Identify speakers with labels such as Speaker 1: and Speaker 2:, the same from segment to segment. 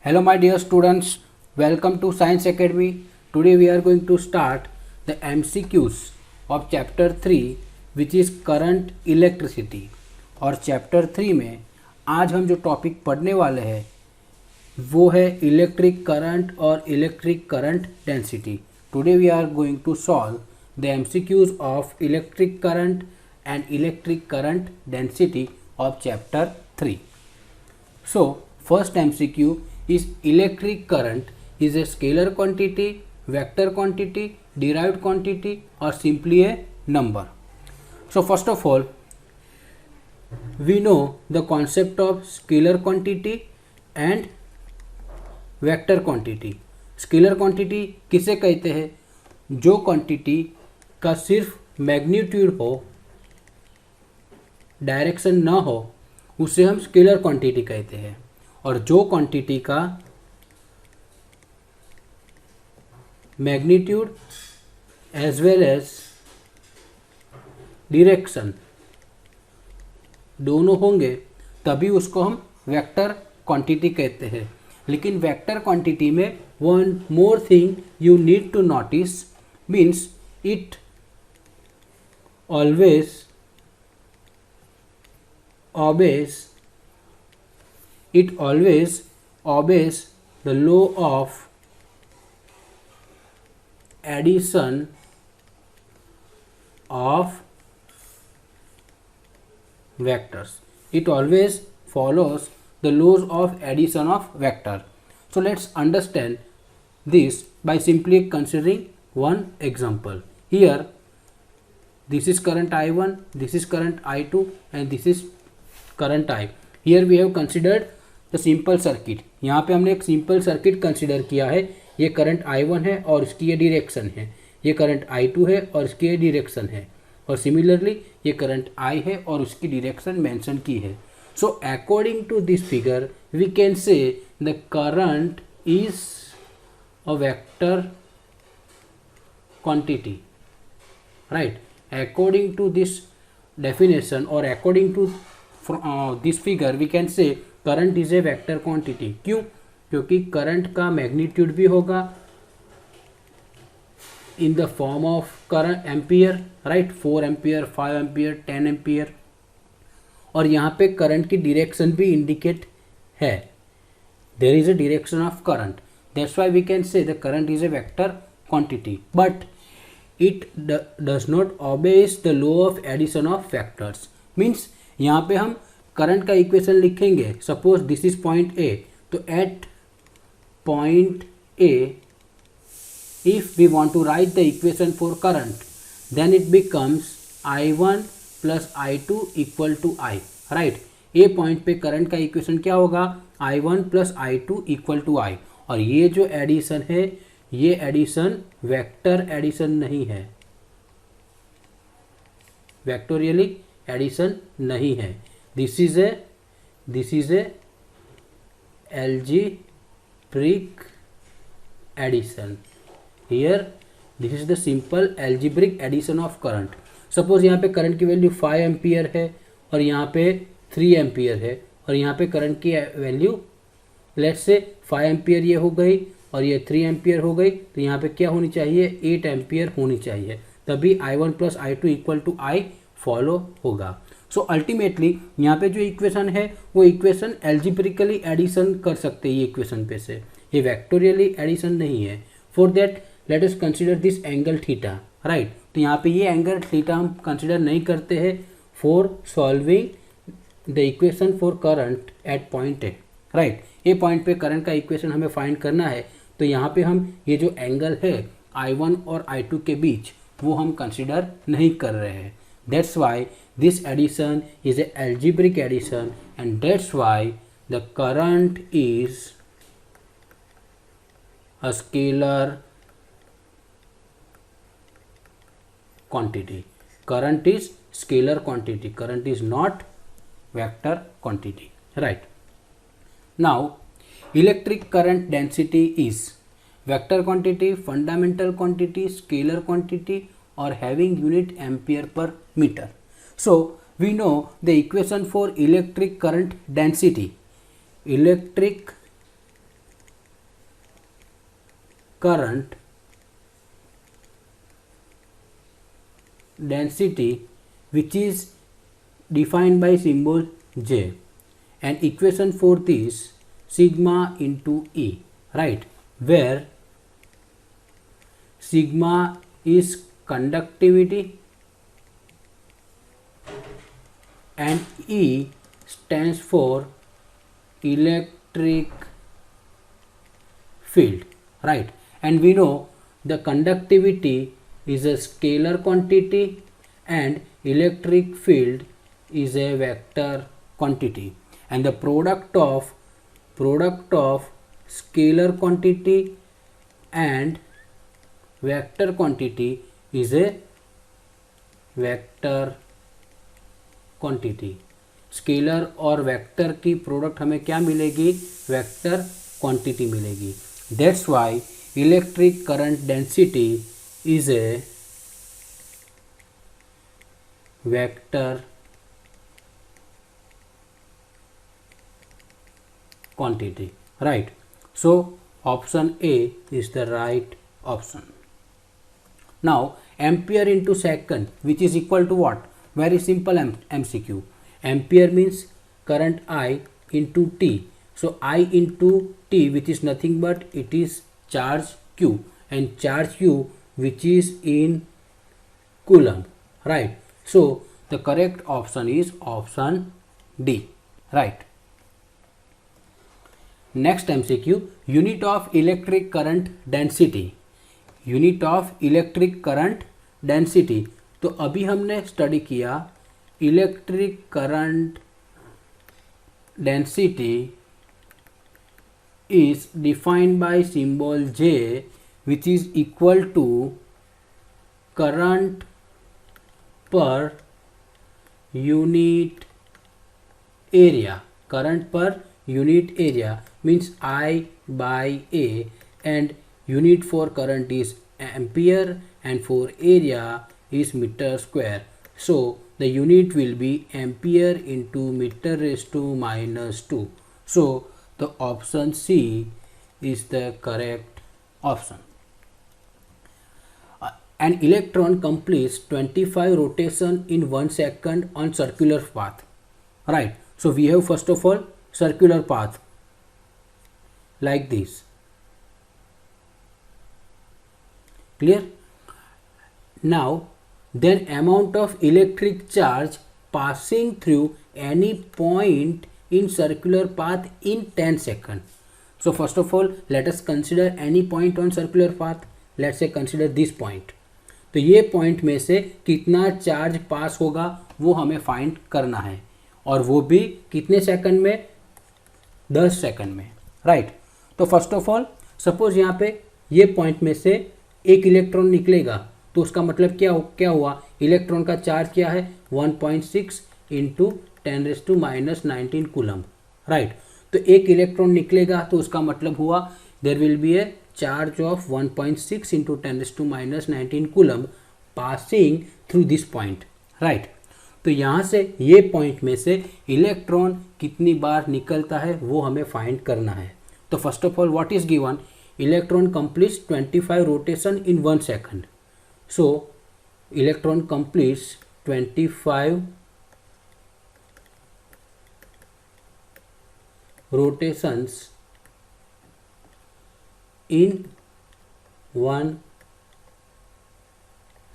Speaker 1: Hello my dear students, welcome to Science Academy. Today we are going to start the MCQs of chapter 3 which is current electricity. और chapter 3 में आज हम जो topic पढ़ने वाले हैं वो है इलेक्ट्रिक करंट और electric current density. Today we are going to solve the MCQs of electric current and electric current density of chapter 3. So first MCQ is electric current is a scalar quantity, vector quantity, derived quantity or simply a number. So first of all we know the concept of scalar quantity and vector quantity. Scalar quantity किसे कहते हैं? जो quantity का सिर्फ magnitude हो, direction ना हो, उसे हम स्केलर क्वांटिटी कहते हैं. और जो क्वांटिटी का magnitude as well as direction दोनों होंगे तभी उसको हम वेक्टर क्वांटिटी कहते हैं. लेकिन वेक्टर क्वांटिटी में one more thing you need to notice means it always obeys the law of addition of vectors. It always follows the laws of addition of vector. So let's understand this by simply considering one example. Here this is current I1, this is current I2 and this is current I. Here we have considered the simple circuit. यहाँ पे हमने एक simple circuit consider किया है. ये current I1 है और इसकी ये डायरेक्शन है. ये करंट I2 है और इसकी ये डायरेक्शन है. और सिमिलरली ये करंट I है और उसकी डायरेक्शन मेंशन की है. So according to this figure we can say the current is a vector quantity, right. According to this definition और according to this figure we can say current is a vector quantity. क्यों? क्योंकि current का magnitude भी होगा in the form of current ampere, right. 4 ampere, 5 ampere, 10 ampere. और यहाँ पे current की डायरेक्शन भी इंडिकेट है. There is a direction of current. That's why we can say the current is a vector quantity. But it does not obey the law of addition of factors. Means यहाँ पे हम current का equation लिखेंगे. Suppose this is point A. तो at point A if we want to write the equation for current then it becomes I1 plus I2 equal to I, right. A point पे current का equation क्या होगा? I1 plus I2 equal to I. और ये जो addition है ये addition vector addition नहीं है, वेक्टोरियली एडिशन नहीं है. This is a algebraic addition. Here this is the simple algebraic addition of current. Suppose यहाँ पे करंट की वैल्यू 5 एम्पियर है और यहाँ पे 3 एम्पियर है और यहाँ पे करंट की वैल्यू लेट्स से 5 एम्पियर ये हो गई और ये 3 एम्पियर हो गई. तो यहाँ पे क्या होनी चाहिए? 8 एम्पियर होनी चाहिए. तभी I1 plus I2 equal to I follow होगा. सो अल्टीमेटली यहाँ पे जो इक्वेशन है वो इक्वेशन एल्जिब्रिकली एडिशन कर सकते हैं ये इक्वेशन पे से. ये वेक्टोरियली एडिशन नहीं है. For that let us consider this angle theta, right. तो यहाँ पे ये एंगल थीटा हम कंसीडर नहीं करते हैं for solving the equation for current eight point A, right. ये पॉइंट पे करंट का इक्वेशन हमें फाइंड करना है. तो यहाँ पे हम ये जो एंगल है I1 और I2 के बीच वो हम कंसीडर नहीं कर रहे हैं. That's why this addition is a algebraic addition and that's why the current is a scalar quantity. Current is scalar quantity. Current is not vector quantity, right. Now electric current density is vector quantity, fundamental quantity, scalar quantity or having unit ampere per meter. So we know the equation for electric current density. Electric current density which is defined by symbol J, and equation for this sigma into E, right, where sigma is conductivity and E stands for electric field, right. And we know the conductivity is a scalar quantity and electric field is a vector quantity, and the product of scalar quantity and vector quantity is a vector quantity. Scalar और vector की product हमें क्या मिलेगी? Vector quantity मिलेगी। That's why electric current density is a vector quantity, right? So option A is the right option. Now ampere into second, which is equal to what? Very simple MCQ. Ampere means current I into T. So I into T, which is nothing but it is charge Q, and charge Q which is in coulomb, right? So the correct option is option D, right? Next MCQ, unit of electric current density. Unit of electric current density. तो अभी हमने study किया electric current density is defined by symbol J, which is equal to current per unit area. Current per unit area means I by A, and unit for current is ampere and for area is meter square. So the unit will be ampere into meter raised to minus 2. So the option C is the correct option. An electron completes 25 rotation in 1 second on circular path, right? So we have first of all circular path like this. Clear? Now then amount of electric charge passing through any point in circular path in 10 seconds. So first of all let us consider any point on circular path. Let's say consider this point. तो ये point में से कितना charge पास होगा वो हमें find करना है, और वो भी कितने सेकंड में? 10 सेकंड में, राइट? तो फर्स्ट ऑफ ऑल सपोज यहाँ पे ये पॉइंट में से एक इलेक्ट्रॉन निकलेगा, तो उसका मतलब क्या हुआ? इलेक्ट्रॉन का चार्ज क्या है? 1.6 इंटू 10⁻⁻19 कूलम, राइट? तो एक इलेक्ट्रॉन निकलेगा तो उसका मतलब हुआ there will be a charge of 1.6 into 10⁻⁻19 coulomb passing through this point, right? तो यहाँ से ये पॉइंट में से इलेक्ट्रॉन कितनी बार निकलता है वो हमें फाइंड करना है। तो first of all what is given? Electron completes 25 rotation in 1 second. So electron completes 25 rotations in 1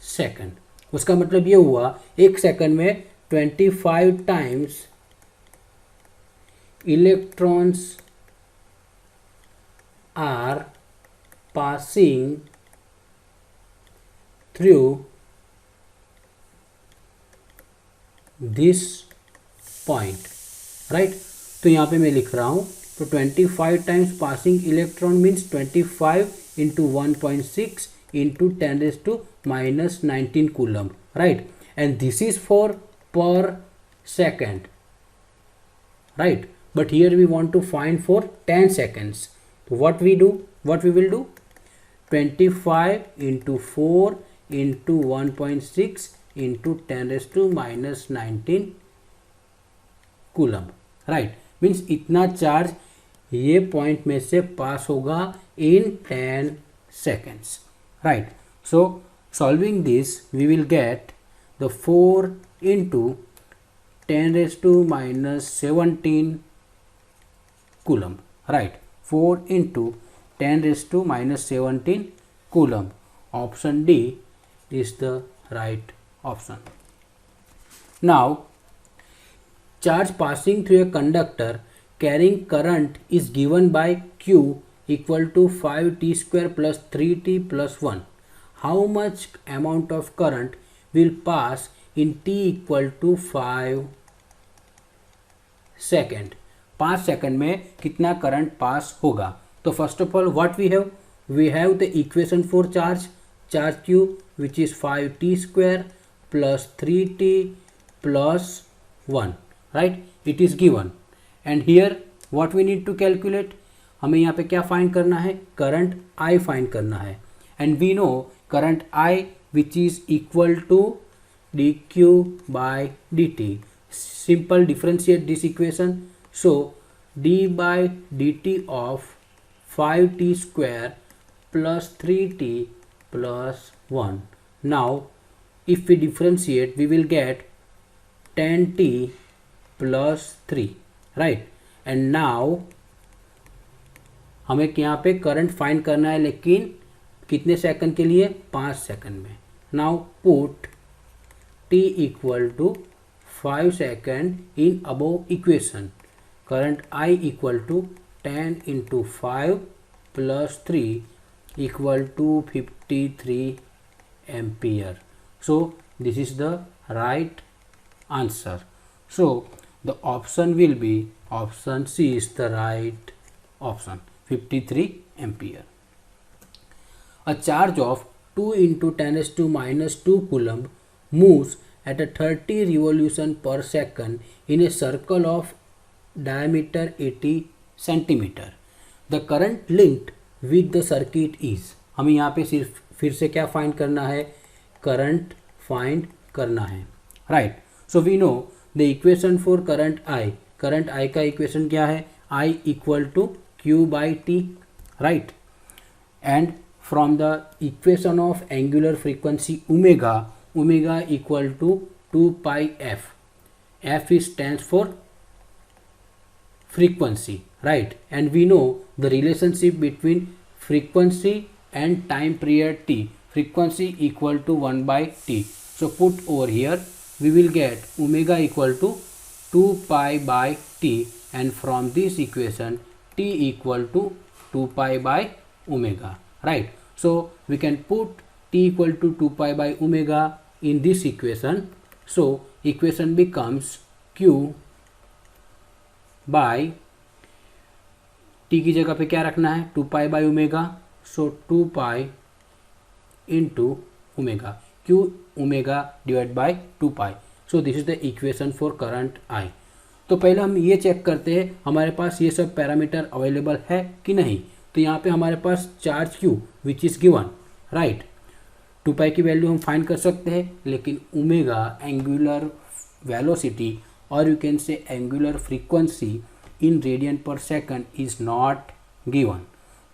Speaker 1: second. उसका मतलब ये हुआ एक सेकंड में 25 times electrons are passing through this point, right? तो यहाँ पे मैं लिख रहा हूँ, तो 25 times passing electron means 25 into 1.6 into 10⁻⁻19 coulomb, right? And this is for per second, right? But here we want to find for 10 seconds. So what we will do? 25 into 4 into 1.6 into 10⁻⁻19 coulomb, right? Means इतना charge ये point में से पास होगा इन 10 seconds, right? So solving this, we will get the 4 into 10 raised to minus 17 coulomb, right? 4 into 10 raised to minus 17 coulomb. Option D is the right option. Now, charge passing through a conductor carrying current is given by Q equal to 5t square plus 3t plus 1. How much amount of current will pass in t equal to 5 second? 5 second में कितना current pass होगा? तो first of all what we have the equation for charge Q which is 5t square plus 3t plus 1, right? It is given and here what we need to calculate, हमें यहाँ पे क्या find करना है? Current I find करना है and we know current I which is equal to dq by dt. Simple differentiate this equation. So d by dt of 5t square plus 3t plus 1. Now if we differentiate, we will get 10t plus 3, right? And now हमें यहाँ पे current find करना है, लेकिन कितने second के लिए? 5 second में. Now put t equal to 5 second in above equation. Current I equal to 10 into 5 plus 3 equal to 53 ampere. So this is the right answer. So the option will be option C is the right option, 53 ampere. A charge of 2 into 10 raised to minus 2 coulomb moves at a 30 revolution per second in a circle of diameter 80 centimeter. The current linked with the circuit is, हमें यहाँ पे सिर्फ फिर से क्या find करना है? Current find करना है, right? So we know the equation for current I. Current I का इक्वेशन क्या है? I equal to Q by T, right? And from the equation of angular frequency omega equal to 2 pi f. F is stands for frequency, right? And we know the relationship between frequency and time period t. Frequency equal to 1 by t. So put over here, we will get omega equal to 2 pi by t, and from this equation t equal to 2 pi by omega, right? So we can put t equal to 2 pi by omega in this equation. So equation becomes q by t की जगह पे क्या रखना है? 2 pi by omega. So 2 pi into omega, q omega divided by 2 pi. So this is the equation for current I. तो पहले हम ये चेक करते हैं हमारे पास ये सब पैरामीटर अवेलेबल है कि नहीं. तो यहाँ पे हमारे पास charge q which is given, right? 2 pi की वैल्यू हम फाइंड कर सकते हैं, लेकिन ओमेगा एंगुलर वेलोसिटी और you can say angular frequency in radian per second is not given.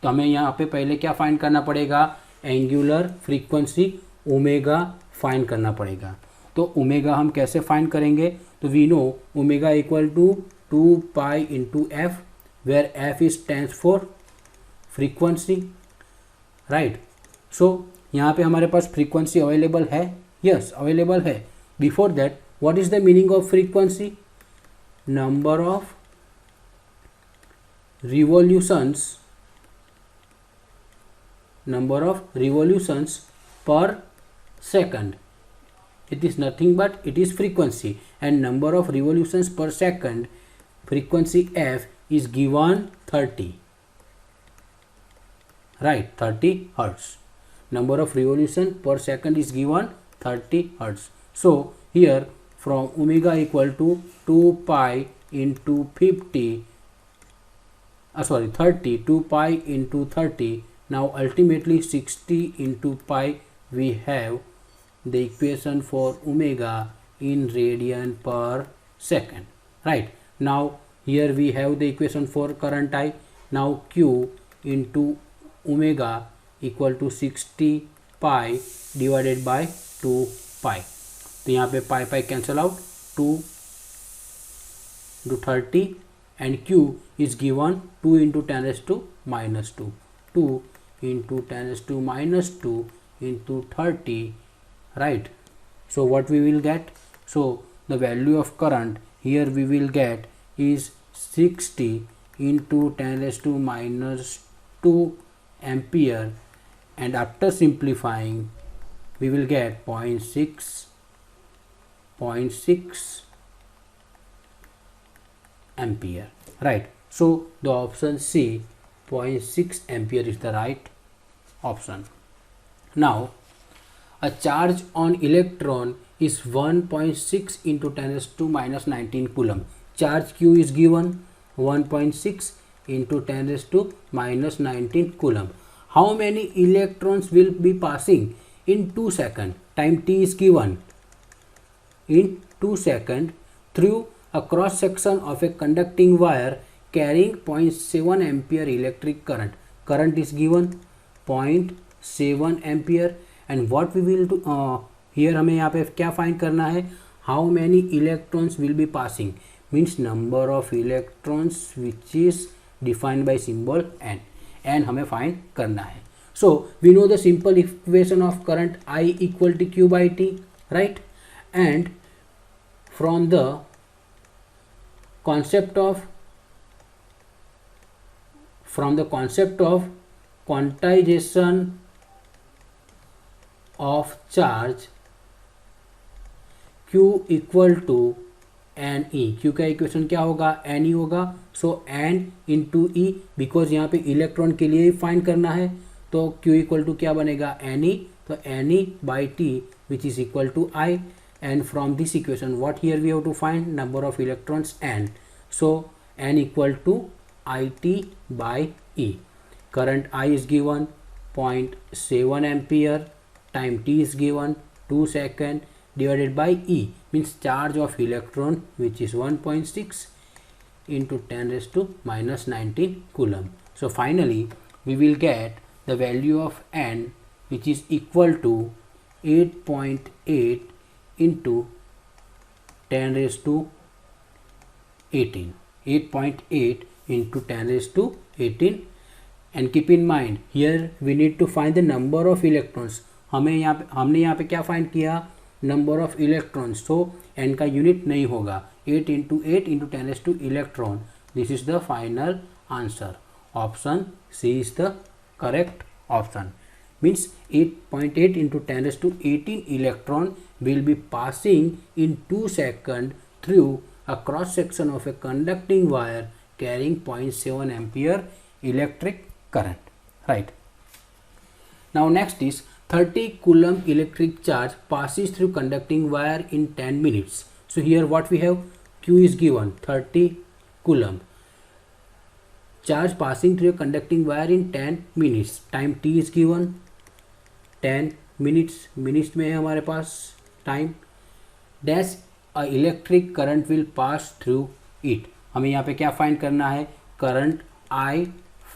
Speaker 1: तो हमें यहाँ पे पहले क्या फाइंड करना पड़ेगा? एंगुलर फ्रीक्वेंसी ओमेगा फाइंड करना पड़ेगा. तो ओमेगा हम कैसे फाइंड करेंगे? तो we know omega equal to 2 pi into F, where F is stands for frequency, right? So यहाँ पे हमारे पास फ्रीक्वेंसी अवेलेबल है, यस अवेलेबल है. Before that what is the meaning of frequency? Number of revolutions per second. It is nothing but it is frequency, and number of revolutions per second, frequency f is given 30, right? 30 hertz. Number of revolution per second is given 30 hertz. So here from omega equal to 2 pi into 30, 2 pi into 30. Now ultimately 60 into pi, we have the equation for omega in radian per second, right? Now here we have the equation for current I. Now q into omega equal to 60 pi divided by 2 pi. तो यहाँ पे pi pi cancel out, 2 into 30 and Q is given 2 into 10 raised to minus 2, 2 into 10 raised to minus 2 into 30, right? So what we will get? So the value of current here we will get is 60 into 10 raised to minus 2 ampere, and after simplifying we will get 0.6 ampere, right? So the option C, 0.6 ampere is the right option. Now a charge on electron is 1.6 into 10 raised to minus 19 coulomb. Charge Q is given 1.6 into 10 raised to minus 19 coulomb. How many electrons will be passing in 2 seconds? Time t is given in 2 seconds through a cross section of a conducting wire carrying 0.7 ampere electric current. Current is given 0.7 ampere, and what we will do here हमें यहाँ पे क्या find करना है? How many electrons will be passing means number of electrons which is defined by symbol n. n हमें find करना है. So we know the simple equation of current I equal to Q by T, right? And from the concept of quantization of charge Q equal to N E. Q का equation क्या होगा? N E होगा. So N into E, because यहाँ पे electron के लिए find करना है, तो क्यू इक्वल टू क्या बनेगा? N E. तो N E by T which is equal to I. And from this equation what here we have to find? Number of electrons n. So n equal to IT by E. Current I is given 0.7 ampere, time t is given 2 seconds divided by E means charge of electron which is 1.6 into 10 raised to minus 19 coulomb. So finally we will get the value of n which is equal to 8.8 into 10 raised to 18. 8.8 into 10 raised to 18. And keep in mind here we need to find the number of electrons. हमने यहाँ पे क्या find किया? Number of electrons. तो n का unit नहीं होगा. 8 into 8 into 10 raised to electron. This is the final answer. Option C is the correct option. Means 8.8 into 10 raised to 18 electron will be passing in 2 seconds through a cross section of a conducting wire carrying 0.7 ampere electric current, right? Now next is 30 coulomb electric charge passes through conducting wire in 10 minutes. So here what we have? Q is given 30 coulomb. Charge passing through a conducting wire in 10 minutes. Time t is given 10 minutes में है हमारे पास time. Dash a electric current will pass through it. हमें यहाँ पे क्या find करना है? करंट आई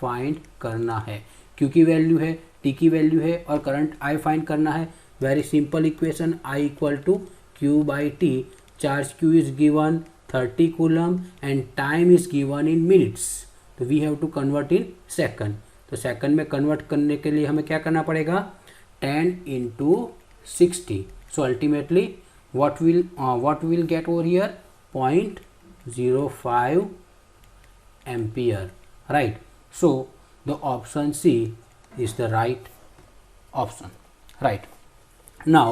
Speaker 1: फाइंड करना है. क्यू की वैल्यू है, टी की वैल्यू है और करंट आई फाइंड करना है. Very simple equation. I equal to Q by T. Charge Q is given 30 coulomb and time is given in minutes. तो we have to convert in second. तो second में convert करने के लिए हमें क्या करना पड़ेगा? 10 into 60. So ultimately what will get over here? 0.05 ampere, right? So the option C is the right option, right? Now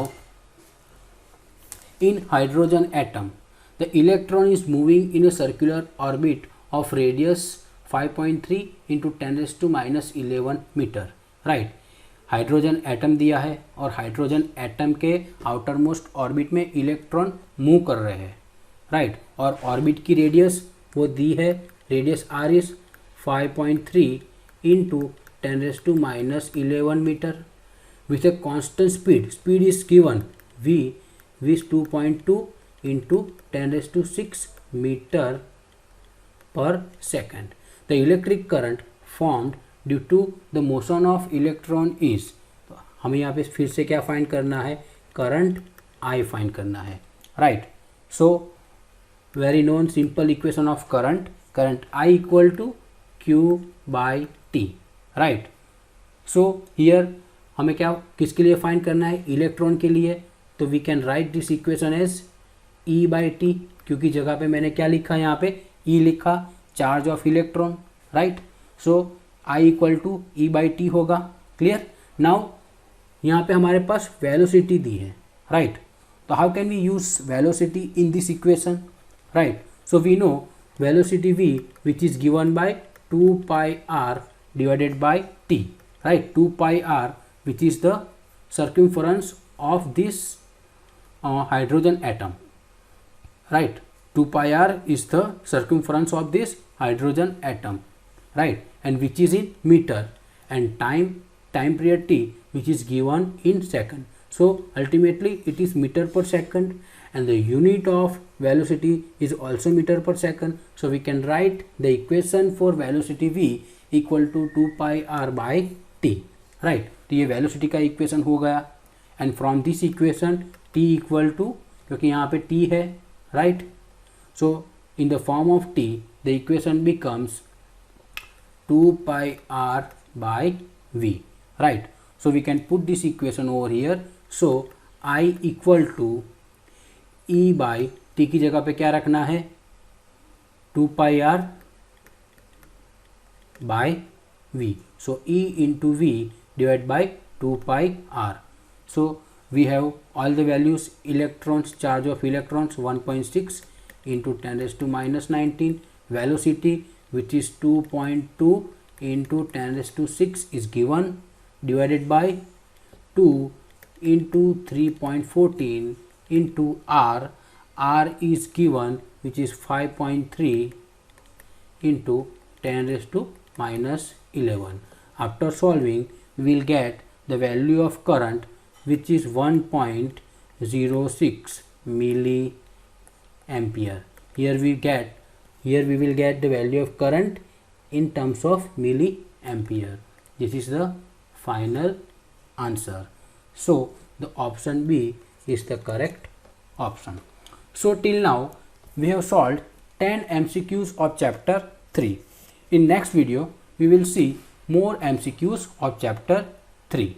Speaker 1: in hydrogen atom the electron is moving in a circular orbit of radius 5.3 into 10 raised to minus 11 meter, right? Hydrogen atom दिया है और hydrogen atom के outer most orbit में electron move कर रहे हैं, right? और orbit की रेडियस वो दी है. Radius R is 5.3 into 10 raised to minus 11 metre with a constant speed. Speed is given v is 2.2 into 10 raised to 6 metre per second. The electric current formed due to the motion of electron is, तो हमें यहाँ पे फिर से क्या find करना है, current I find करना है, right. So very known simple equation of current, current I equal to Q by T, right. So here हमें क्या किसके लिए फाइंड करना है, इलेक्ट्रॉन के लिए. तो we can write this equation as E by T, क्योंकि जगह पे मैंने क्या लिखा यहाँ पे E लिखा, charge of electron, right. So I equal to E by T होगा. क्लियर. नाउ यहाँ पे हमारे पास वेलोसिटी दी है, राइट. तो how can we use velocity in this equation, right. So we know velocity v which is given by 2 pi r divided by t, right. 2 pi r which is the circumference of this hydrogen atom, right. 2 pi r is the circumference of this hydrogen atom, right, and which is in meter, and time period t which is given in second. So ultimately it is meter per second, and the unit of velocity is also meter per second. So we can write the equation for velocity v equal to 2 pi r by t, right. तो ये velocity का equation हो गया. And from this equation t equal to, क्योंकि यहाँ पे t है, right. So in the form of t the equation becomes 2 pi r by v, right. So we can put this equation over here. So I equal to E by t की जगह पे क्या रखना है, 2 pi r by v. So E into v divided by 2 pi r. So we have all the values. Electrons, charge of electrons 1.6 into 10 raised to minus 19. Velocity which is 2.2 into 10 raised to 6 is given, divided by 2 into 3.14 into r. R is given which is 5.3 into 10 raised to minus 11. After solving we will get the value of current which is 1.06 milliampere. Here we will get the value of current in terms of milliampere. This is the final answer. So the option B is the correct option. So till now we have solved 10 MCQs of chapter 3. In next video we will see more MCQs of chapter 3.